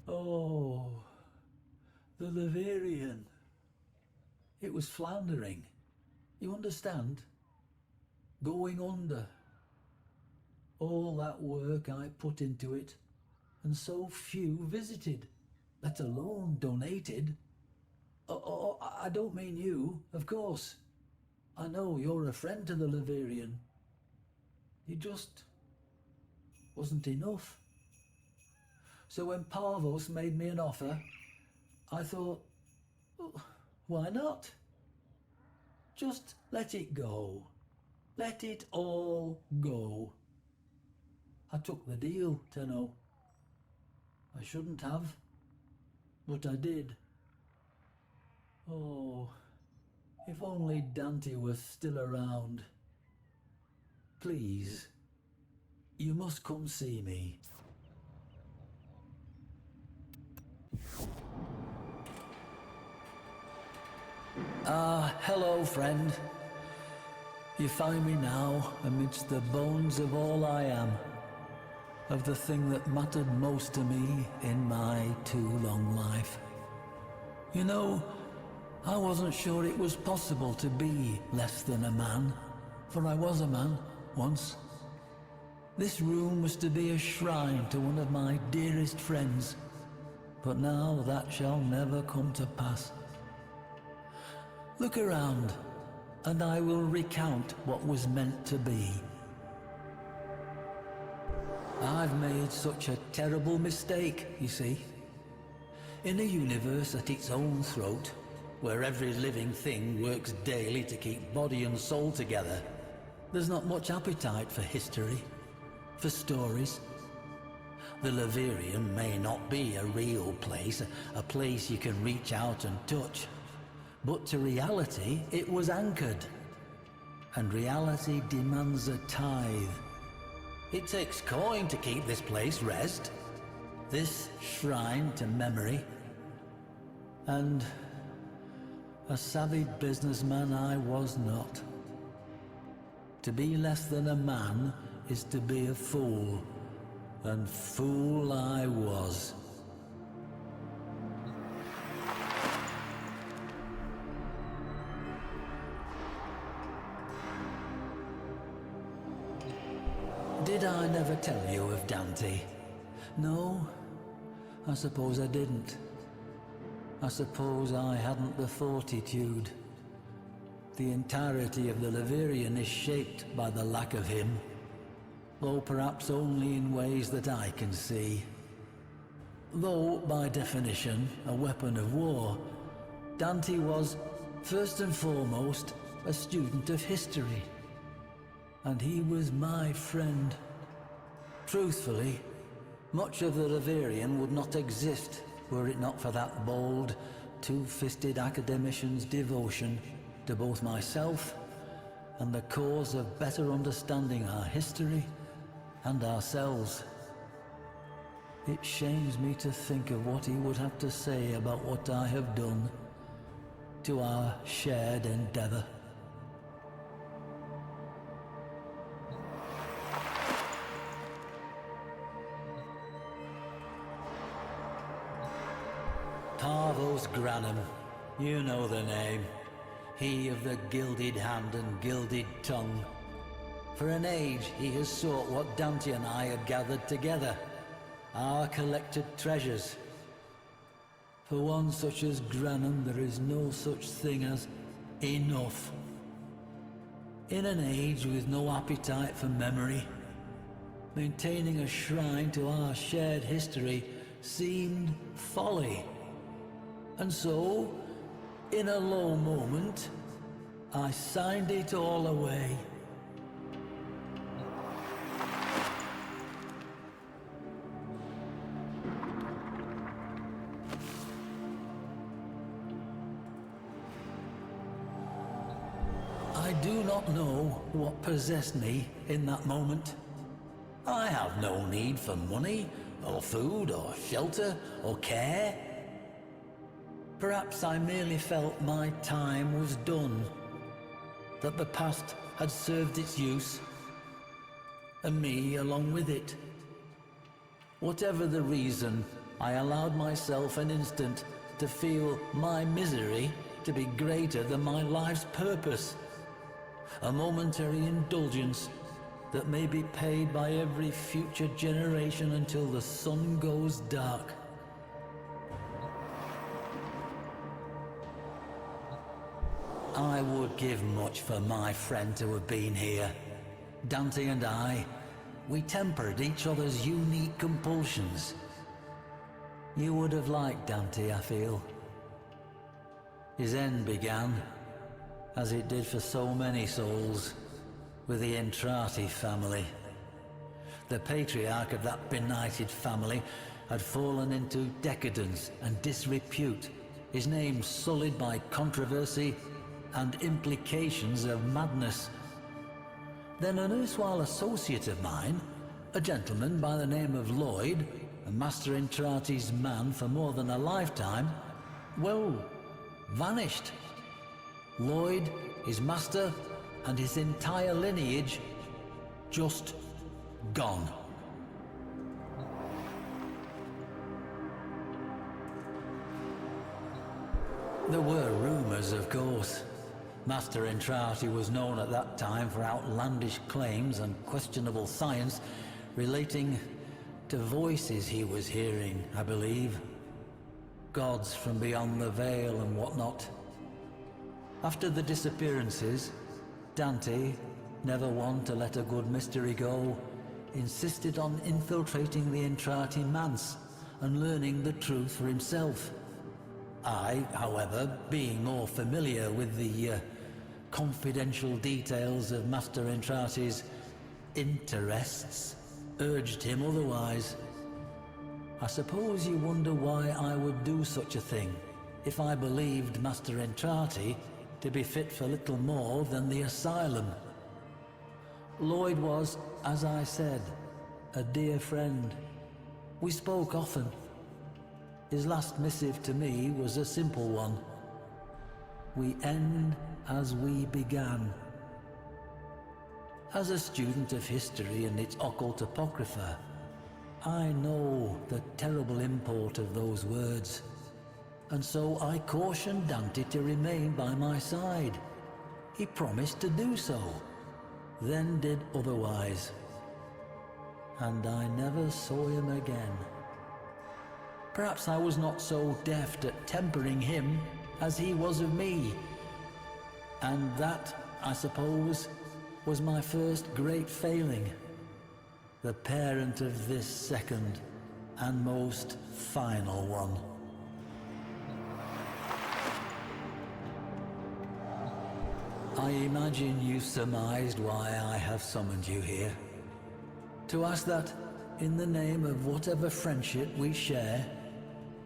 Oh, the Leverian. It was floundering. You understand? Going under. All that work I put into it, and so few visited, let alone donated. Oh, I don't mean you, of course. I know you're a friend to the Leverian. It just wasn't enough. So when Parvos made me an offer, I thought, oh, why not? Just let it go. Let it all go. I took the deal, Tenno. I shouldn't have, but I did. Oh, if only Dante was still around. Please, you must come see me. Hello, friend. You find me now amidst the bones of all I am, of the thing that mattered most to me in my too long life. You know, I wasn't sure it was possible to be less than a man, for I was a man once. This room was to be a shrine to one of my dearest friends, but now that shall never come to pass. Look around, and I will recount what was meant to be. I've made such a terrible mistake, you see. In a universe at its own throat, where every living thing works daily to keep body and soul together, there's not much appetite for history, for stories. The Leverian may not be a real place, a place you can reach out and touch, but to reality it was anchored. And reality demands a tithe. It takes coin to keep this place rest, this shrine to memory. And a savvy businessman I was not. To be less than a man is to be a fool, and fool I was. Did I never tell you of Dante? No, I suppose I didn't. I suppose I hadn't the fortitude. The entirety of the Leverian is shaped by the lack of him, though perhaps only in ways that I can see. Though, by definition, a weapon of war, Dante was, first and foremost, a student of history. And he was my friend. Truthfully, much of the Leverian would not exist were it not for that bold, two-fisted academician's devotion to both myself and the cause of better understanding our history and ourselves. It shames me to think of what he would have to say about what I have done to our shared endeavor. Parvos Granum, you know the name. He of the gilded hand and gilded tongue. For an age he has sought what Dante and I had gathered together, our collected treasures. For one such as Granum there is no such thing as enough. In an age with no appetite for memory, maintaining a shrine to our shared history seemed folly. And so, in a low moment, I signed it all away. I do not know what possessed me in that moment. I have no need for money, or food, or shelter, or care. Perhaps I merely felt my time was done, that the past had served its use, and me along with it. Whatever the reason, I allowed myself an instant to feel my misery to be greater than my life's purpose. A momentary indulgence that may be paid by every future generation until the sun goes dark. I would give much for my friend to have been here. Dante and I, we tempered each other's unique compulsions. You would have liked Dante, I feel. His end began, as it did for so many souls, with the Entrati family. The patriarch of that benighted family had fallen into decadence and disrepute, his name sullied by controversy and implications of madness. Then an erstwhile associate of mine, a gentleman by the name of Lloyd, a Master Entrati's man for more than a lifetime, well, vanished. Lloyd, his master, and his entire lineage just gone. There were rumors, of course. Master Entrati was known at that time for outlandish claims and questionable science relating to voices he was hearing, I believe. Gods from beyond the veil and whatnot. After the disappearances, Dante, never one to let a good mystery go, insisted on infiltrating the Entrati manse and learning the truth for himself. I, however, being more familiar with the confidential details of Master Entrati's interests, urged him otherwise. I suppose you wonder why I would do such a thing if I believed Master Entrati to be fit for little more than the asylum. Lloyd was, as I said, a dear friend. We spoke often. His last missive to me was a simple one. We end as we began. As a student of history and its occult apocrypha, I know the terrible import of those words, and so I cautioned Dante to remain by my side. He promised to do so, then did otherwise, and I never saw him again. Perhaps I was not so deft at tempering him as he was of me, and that, I suppose, was my first great failing, the parent of this second and most final one. I imagine you surmised why I have summoned you here. To ask that, in the name of whatever friendship we share,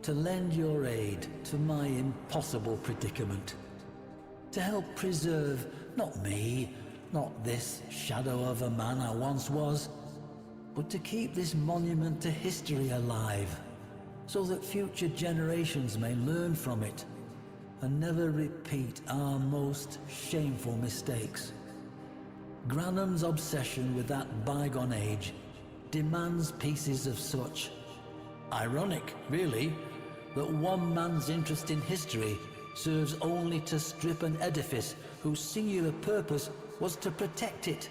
to lend your aid to my impossible predicament. To help preserve, not me, not this shadow of a man I once was, but to keep this monument to history alive, so that future generations may learn from it and never repeat our most shameful mistakes. Granum's obsession with that bygone age demands pieces of such. Ironic, really, that one man's interest in history serves only to strip an edifice whose singular purpose was to protect it.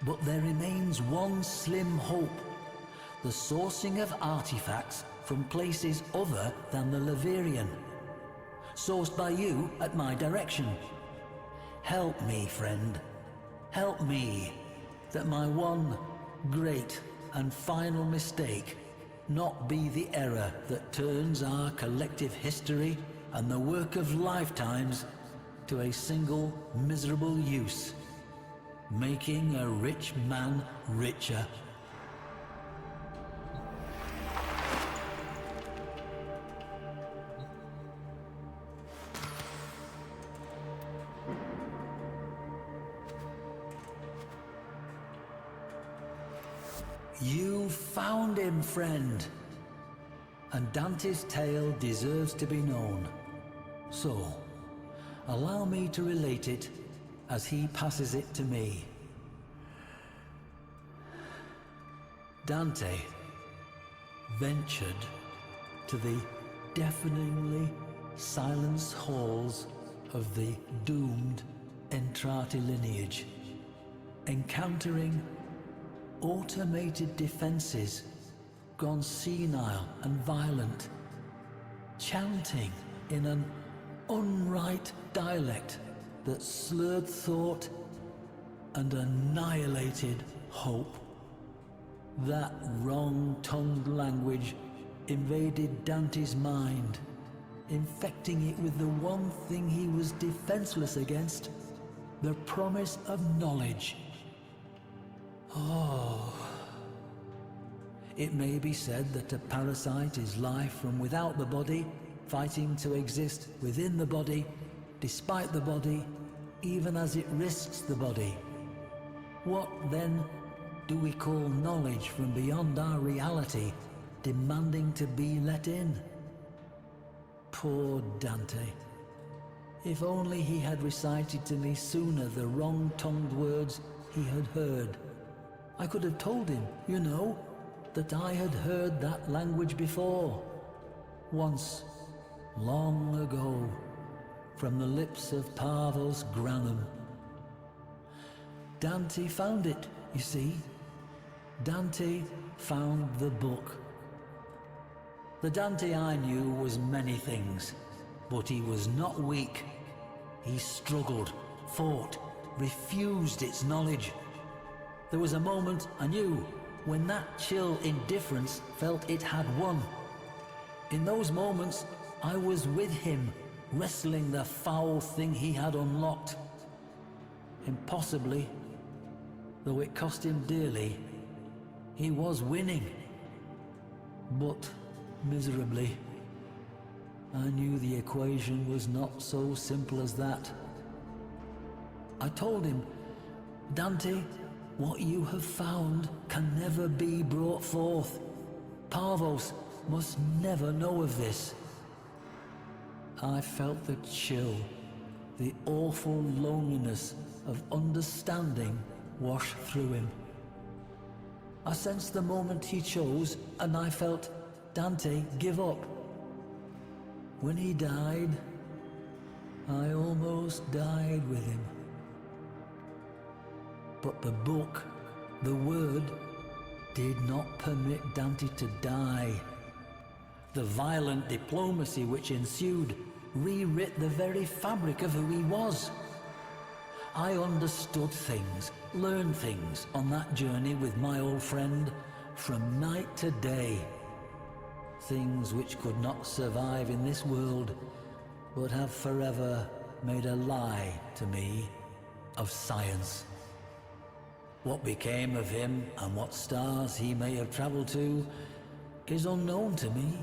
But there remains one slim hope: the sourcing of artifacts from places other than the Leverian, sourced by you at my direction. Help me, friend. Help me, that my one great and final mistake not be the error that turns our collective history and the work of lifetimes to a single miserable use, making a rich man richer. You found him, friend. And Dante's tale deserves to be known. So, allow me to relate it as he passes it to me. Dante, ventured to the deafeningly silenced halls of the doomed Entrati lineage, encountering automated defenses gone senile and violent, chanting in an unright dialect that slurred thought and annihilated hope. That wrong-tongued language invaded Dante's mind, infecting it with the one thing he was defenseless against, the promise of knowledge. Oh. It may be said that a parasite is life from without the body, fighting to exist within the body, despite the body, even as it risks the body. What, then, do we call knowledge from beyond our reality, demanding to be let in? Poor Dante. If only he had recited to me sooner the wrong-tongued words he had heard. I could have told him, you know, that I had heard that language before. Once, long ago, from the lips of Parvos Granum. Dante found it, you see. Dante found the book. The Dante I knew was many things, but he was not weak. He struggled, fought, refused its knowledge. There was a moment, I knew, when that chill indifference felt it had won. In those moments, I was with him, wrestling the foul thing he had unlocked. Impossibly, though it cost him dearly, he was winning. But miserably. I knew the equation was not so simple as that. I told him, Dante, what you have found can never be brought forth. Parvos must never know of this. I felt the chill, the awful loneliness of understanding wash through him. I sensed the moment he chose, and I felt Dante give up. When he died, I almost died with him. But the book, the word, did not permit Dante to die. The violent diplomacy which ensued rewrit the very fabric of who he was. I understood things, learned things on that journey with my old friend from night to day. Things which could not survive in this world, but have forever made a lie to me of science. What became of him and what stars he may have traveled to is unknown to me.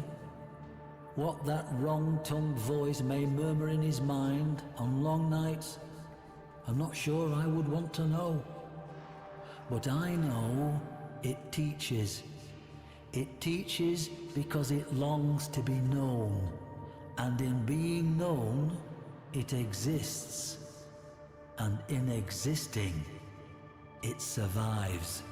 What that wrong-tongued voice may murmur in his mind on long nights, I'm not sure I would want to know. But I know it teaches. It teaches because it longs to be known, and in being known, it exists, and in existing, it survives.